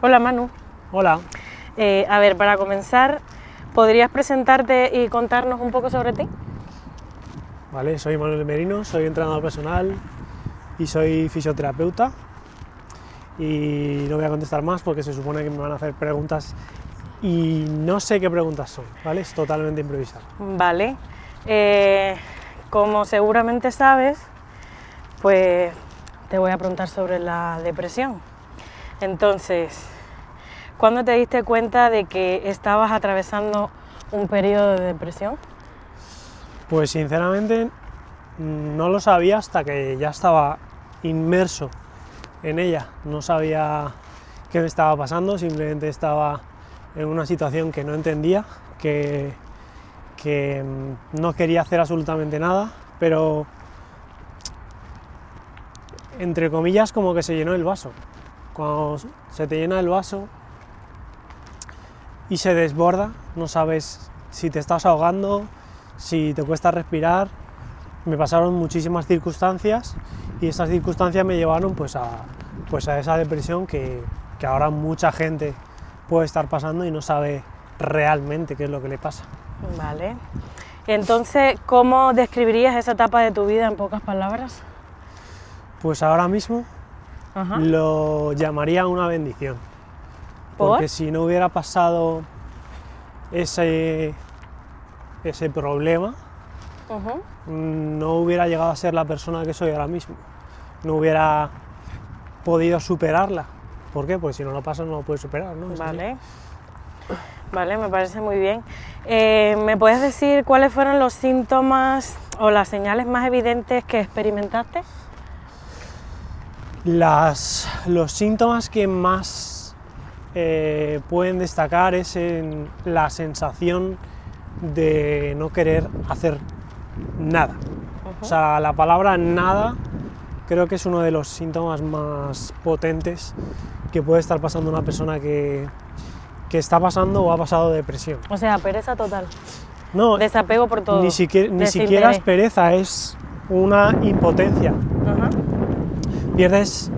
Hola Manu. Hola. A ver, para comenzar, ¿podrías presentarte y contarnos un poco sobre ti? Vale, soy Manuel Merino, soy entrenador personal y soy fisioterapeuta. Y no voy a contestar más porque se supone que me van a hacer preguntas y no sé qué preguntas son, ¿vale? Es totalmente improvisado. Vale. Como seguramente sabes, pues te voy a preguntar sobre la depresión. Entonces, ¿cuándo te diste cuenta de que estabas atravesando un periodo de depresión? Pues sinceramente no lo sabía hasta que ya estaba inmerso en ella. No sabía qué me estaba pasando, simplemente estaba en una situación que no entendía, que no quería hacer absolutamente nada, pero entre comillas como que se llenó el vaso. Cuando se te llena el vaso y se desborda, no sabes si te estás ahogando, si te cuesta respirar. Me pasaron muchísimas circunstancias y esas circunstancias me llevaron pues a esa depresión que ahora mucha gente puede estar pasando y no sabe realmente qué es lo que le pasa. Vale. Entonces, ¿cómo describirías esa etapa de tu vida en pocas palabras? Pues ahora mismo lo llamaría una bendición. Porque si no hubiera pasado ese problema, no hubiera llegado a ser la persona que soy ahora mismo. No hubiera podido superarla. ¿Por qué? Pues si no lo pasa no lo puedes superar, ¿no? Vale. Vale, me parece muy bien. ¿Me puedes decir cuáles fueron los síntomas o las señales más evidentes que experimentaste? Los síntomas que más pueden destacar es en la sensación de no querer hacer nada. O sea, la palabra nada creo que es uno de los síntomas más potentes que puede estar pasando una persona que está pasando o ha pasado depresión. O sea, pereza total. No, desapego por todo. Ni siquiera es pereza, es una impotencia. Pierdes,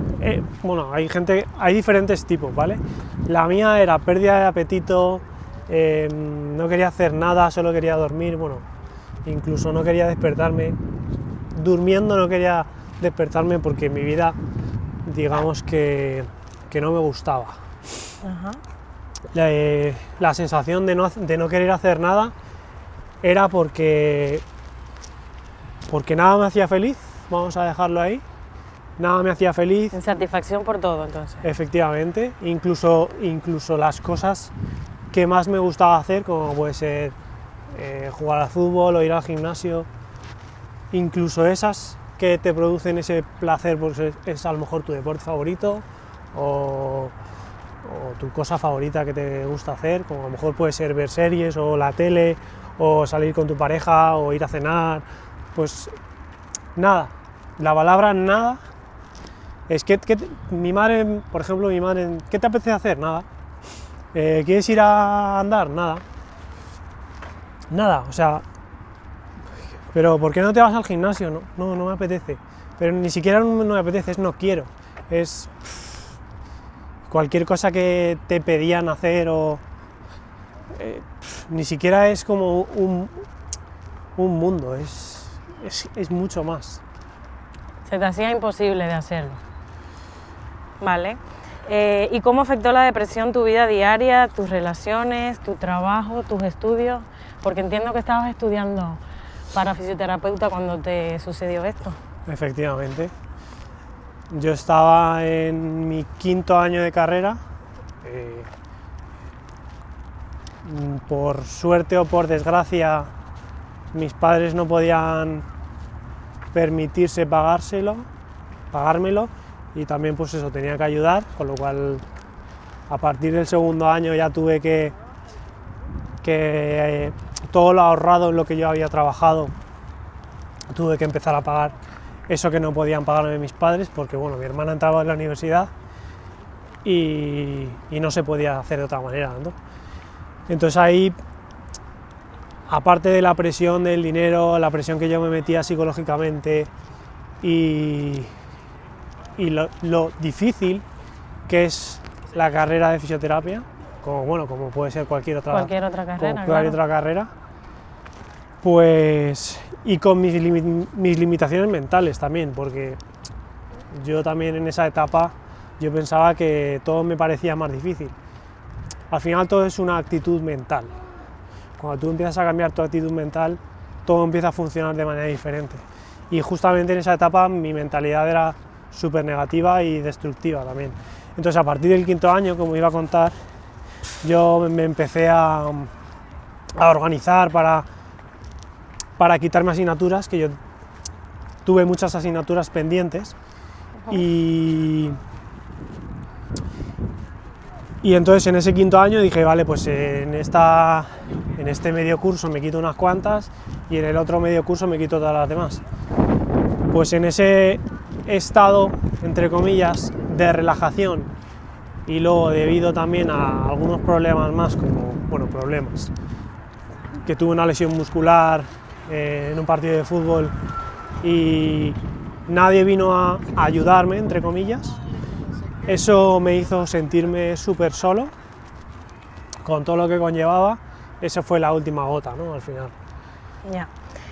bueno, hay diferentes tipos, ¿vale? La mía era pérdida de apetito, no quería hacer nada, solo quería dormir, bueno, incluso no quería despertarme. Durmiendo no quería despertarme porque mi vida, digamos que no me gustaba. La sensación de no querer hacer nada era porque nada me hacía feliz, vamos a dejarlo ahí. Nada me hacía feliz. Insatisfacción por todo, entonces. Efectivamente, incluso las cosas que más me gustaba hacer, como puede ser jugar al fútbol o ir al gimnasio, incluso esas que te producen ese placer porque es a lo mejor tu deporte favorito o tu cosa favorita que te gusta hacer, como a lo mejor puede ser ver series o la tele o salir con tu pareja o ir a cenar, pues nada, la palabra nada. Es que mi madre, por ejemplo, ¿qué te apetece hacer? Nada. ¿Quieres ir a andar? Nada. Nada, o sea, pero ¿por qué no te vas al gimnasio? No me apetece. Pero ni siquiera no me apetece, es no quiero. Es cualquier cosa que te pedían hacer o ni siquiera es como un mundo, es mucho más. Se te hacía imposible de hacerlo. Vale. ¿Y cómo afectó la depresión tu vida diaria, tus relaciones, tu trabajo, tus estudios? Porque entiendo que estabas estudiando para fisioterapeuta cuando te sucedió esto. Efectivamente. Yo estaba en mi 5º año de carrera. Por suerte o por desgracia, mis padres no podían permitirse pagármelo. Y también pues eso, tenía que ayudar, con lo cual a partir del 2º año ya tuve que todo lo ahorrado en lo que yo había trabajado, tuve que empezar a pagar eso que no podían pagarme mis padres, porque bueno, mi hermana entraba en la universidad y no se podía hacer de otra manera, ¿no? Entonces ahí, aparte de la presión del dinero, la presión que yo me metía psicológicamente y lo difícil que es la carrera de fisioterapia, como puede ser cualquier otra carrera, pues, y con mis limitaciones mentales también, porque yo también en esa etapa yo pensaba que todo me parecía más difícil. Al final todo es una actitud mental. Cuando tú empiezas a cambiar tu actitud mental, todo empieza a funcionar de manera diferente. Y justamente en esa etapa mi mentalidad era súper negativa y destructiva también. Entonces a partir del 5.º año, como iba a contar, yo me empecé a organizar para quitarme asignaturas, que yo tuve muchas asignaturas pendientes. Y entonces en ese 5.º año dije, vale, pues en este medio curso me quito unas cuantas y en el otro medio curso me quito todas las demás. Pues en ese estado, entre comillas, de relajación y luego debido también a algunos problemas más, problemas, que tuve una lesión muscular en un partido de fútbol y nadie vino a ayudarme, entre comillas. Eso me hizo sentirme súper solo, con todo lo que conllevaba. Esa fue la última gota, ¿no? Al final. Ya.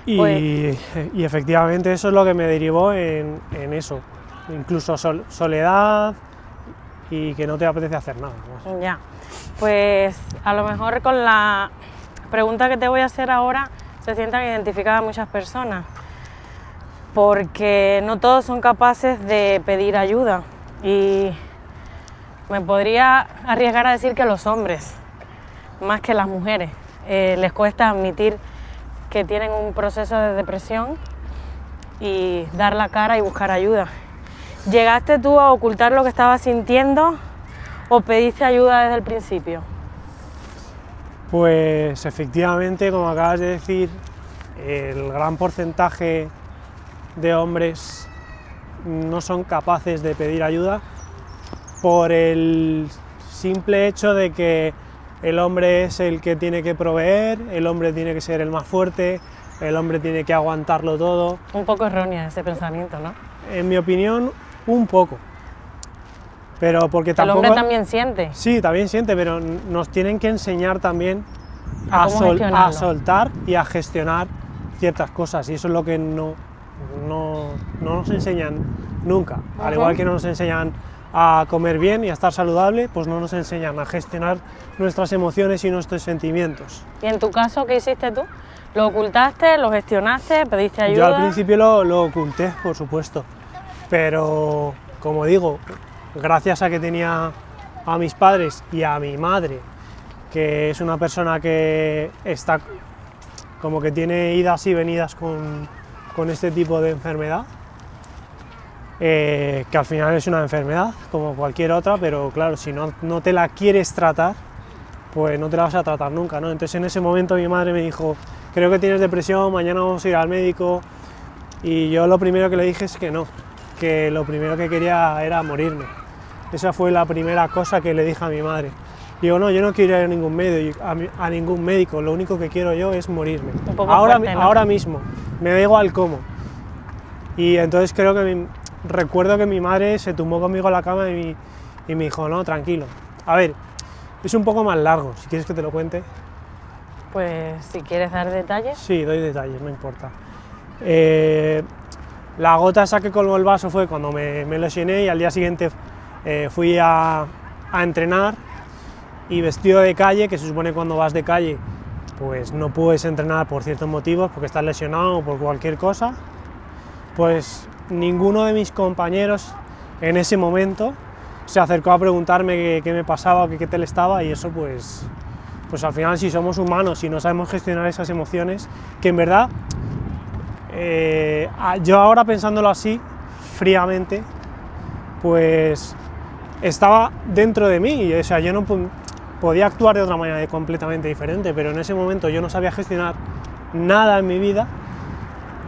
Y efectivamente eso es lo que me derivó en eso, incluso soledad y que no te apetece hacer nada más. Ya, pues a lo mejor con la pregunta que te voy a hacer ahora se sientan identificadas muchas personas, porque no todos son capaces de pedir ayuda y me podría arriesgar a decir que los hombres, más que las mujeres, les cuesta admitir que tienen un proceso de depresión y dar la cara y buscar ayuda. ¿Llegaste tú a ocultar lo que estabas sintiendo o pediste ayuda desde el principio? Pues efectivamente, como acabas de decir, el gran porcentaje de hombres no son capaces de pedir ayuda por el simple hecho de que el hombre es el que tiene que proveer, el hombre tiene que ser el más fuerte, el hombre tiene que aguantarlo todo. Un poco errónea ese pensamiento, ¿no? En mi opinión, un poco. Pero porque tampoco... El hombre también siente. Sí, también siente, pero nos tienen que enseñar también a soltar y a gestionar ciertas cosas, y eso es lo que no nos enseñan nunca. Al igual que no nos enseñan a comer bien y a estar saludable, pues no nos enseñan a gestionar nuestras emociones y nuestros sentimientos. ¿Y en tu caso qué hiciste tú? ¿Lo ocultaste, lo gestionaste, pediste ayuda? Yo al principio lo oculté, por supuesto, pero como digo, gracias a que tenía a mis padres y a mi madre, que es una persona que está como que tiene idas y venidas con este tipo de enfermedad, que al final es una enfermedad como cualquier otra, pero claro, si no te la quieres tratar, pues no te la vas a tratar nunca, ¿no? Entonces en ese momento mi madre me dijo, creo que tienes depresión, mañana vamos a ir al médico, y yo lo primero que le dije es que no, que lo primero que quería era morirme. Esa fue la primera cosa que le dije a mi madre. Digo, no, yo no quiero ir a ningún médico, lo único que quiero yo es morirme. Un poco fuerte, ¿no? Ahora mismo, me da igual cómo. Y entonces recuerdo que mi madre se tumbó conmigo a la cama y me dijo, no, tranquilo. A ver, es un poco más largo, si quieres que te lo cuente. Pues si quieres dar detalles. Sí, doy detalles, no importa. La gota esa que colmó el vaso fue cuando me lesioné y al día siguiente fui a entrenar, y vestido de calle, que se supone cuando vas de calle pues no puedes entrenar por ciertos motivos, porque estás lesionado o por cualquier cosa, pues ninguno de mis compañeros en ese momento se acercó a preguntarme qué me pasaba o qué tal estaba, y eso pues al final, si somos humanos y no sabemos gestionar esas emociones, que en verdad yo ahora pensándolo así, fríamente, pues estaba dentro de mí, o sea, yo no podía actuar de otra manera completamente diferente, pero en ese momento yo no sabía gestionar nada en mi vida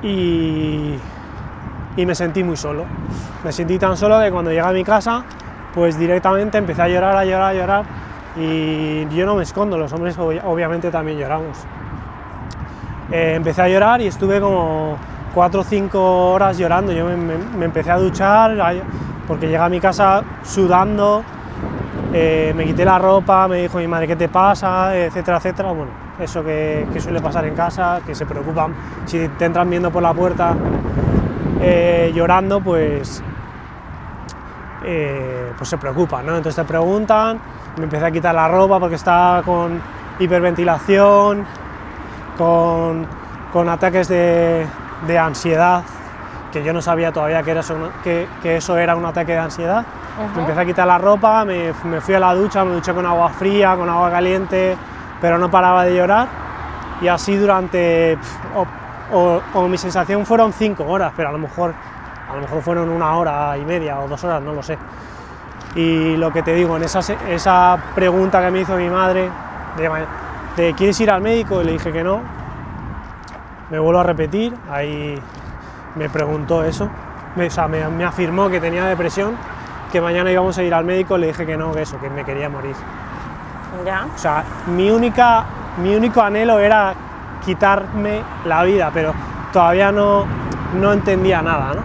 y me sentí muy solo. Me sentí tan solo que cuando llegué a mi casa, pues directamente empecé a llorar, y yo no me escondo, los hombres obviamente también lloramos. Empecé a llorar y estuve como 4 o 5 horas llorando. Yo me empecé a duchar porque llegué a mi casa sudando Me quité la ropa, me dijo mi madre, ¿qué te pasa?, etcétera, etcétera. Bueno, eso que suele pasar en casa, que se preocupan, si te entran viendo por la puerta llorando, pues se preocupan, ¿no? Entonces te preguntan, me empecé a quitar la ropa porque estaba con hiperventilación, con ataques de ansiedad, que yo no sabía todavía que eso era un ataque de ansiedad. Me empecé a quitar la ropa, me fui a la ducha, me duché con agua fría, con agua caliente, pero no paraba de llorar, y así durante, o mi sensación fueron 5 horas, pero a lo mejor fueron 1 hora y media o 2 horas, no lo sé. Y lo que te digo, en esa pregunta que me hizo mi madre, de ¿quieres ir al médico?, y le dije que no. Me vuelvo a repetir, ahí me preguntó eso, me afirmó que tenía depresión, que mañana íbamos a ir al médico, le dije que no, que me quería morir. Ya. O sea, mi único anhelo era quitarme la vida, pero todavía no entendía nada, ¿no?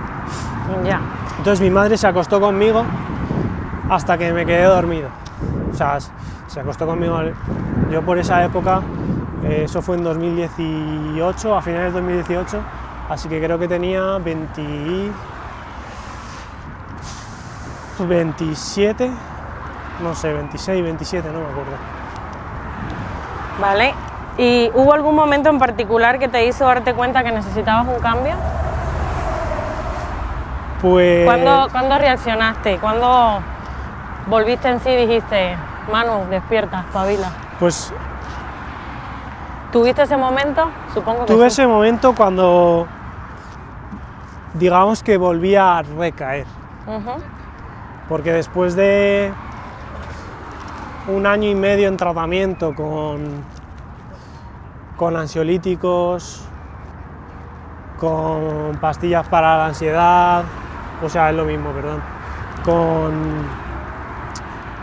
Ya. Entonces mi madre se acostó conmigo hasta que me quedé dormido. O sea, se acostó conmigo, yo por esa época, eso fue en 2018, a finales de 2018, así que creo que tenía 27, no sé, 26, 27, no me acuerdo. Vale. ¿Y hubo algún momento en particular que te hizo darte cuenta que necesitabas un cambio? Pues... ¿Cuándo reaccionaste? ¿Cuándo volviste en sí y dijiste, Manu, despierta, espabila? Pues... ¿Tuviste ese momento? Supongo que tuve sí. ese momento cuando, digamos que volví a recaer. Porque después de 1 año y medio en tratamiento con ansiolíticos, con pastillas para la ansiedad, o sea, es lo mismo, perdón,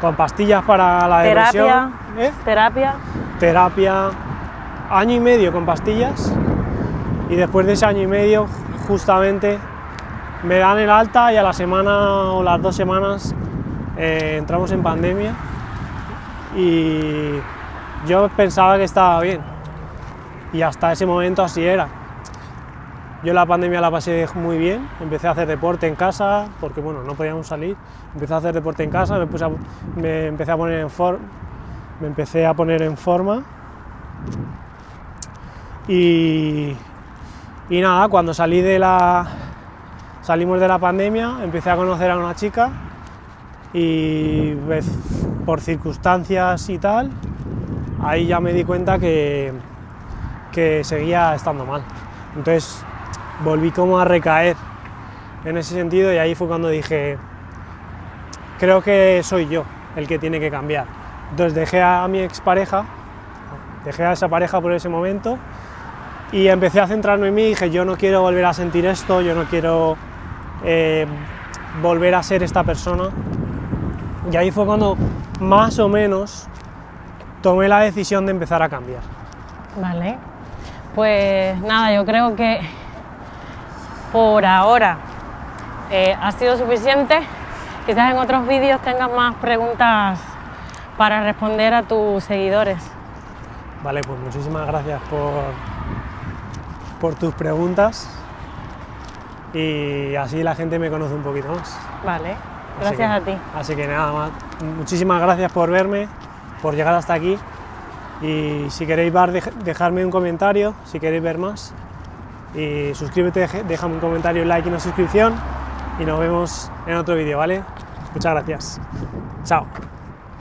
con pastillas para la depresión, terapia, 1 año y medio con pastillas, y después de ese 1 año y medio, justamente, me dan el alta y a la semana o las 2 semanas entramos en pandemia, y yo pensaba que estaba bien, y hasta ese momento así era. Yo la pandemia la pasé muy bien, empecé a hacer deporte en casa, porque bueno, no podíamos salir, empecé a hacer deporte en casa, me empecé a poner en forma, y nada, cuando salimos de la pandemia, empecé a conocer a una chica, y por circunstancias y tal, ahí ya me di cuenta que seguía estando mal. Entonces volví como a recaer en ese sentido, y ahí fue cuando dije, creo que soy yo el que tiene que cambiar. Entonces dejé a mi expareja, dejé a esa pareja por ese momento, y empecé a centrarme en mí, y dije, yo no quiero volver a sentir esto, yo no quiero volver a ser esta persona. Y ahí fue cuando más o menos tomé la decisión de empezar a cambiar. Vale, pues nada, yo creo que por ahora ha sido suficiente. Quizás en otros vídeos tengas más preguntas para responder a tus seguidores. Vale, pues muchísimas gracias por tus preguntas, y así la gente me conoce un poquito más. Vale, gracias a ti. Así que nada más, muchísimas gracias por verme, por llegar hasta aquí, y si queréis dejadme un comentario, si queréis ver más, y suscríbete, déjame un comentario, un like y una suscripción, y nos vemos en otro vídeo, ¿vale? Muchas gracias. Chao.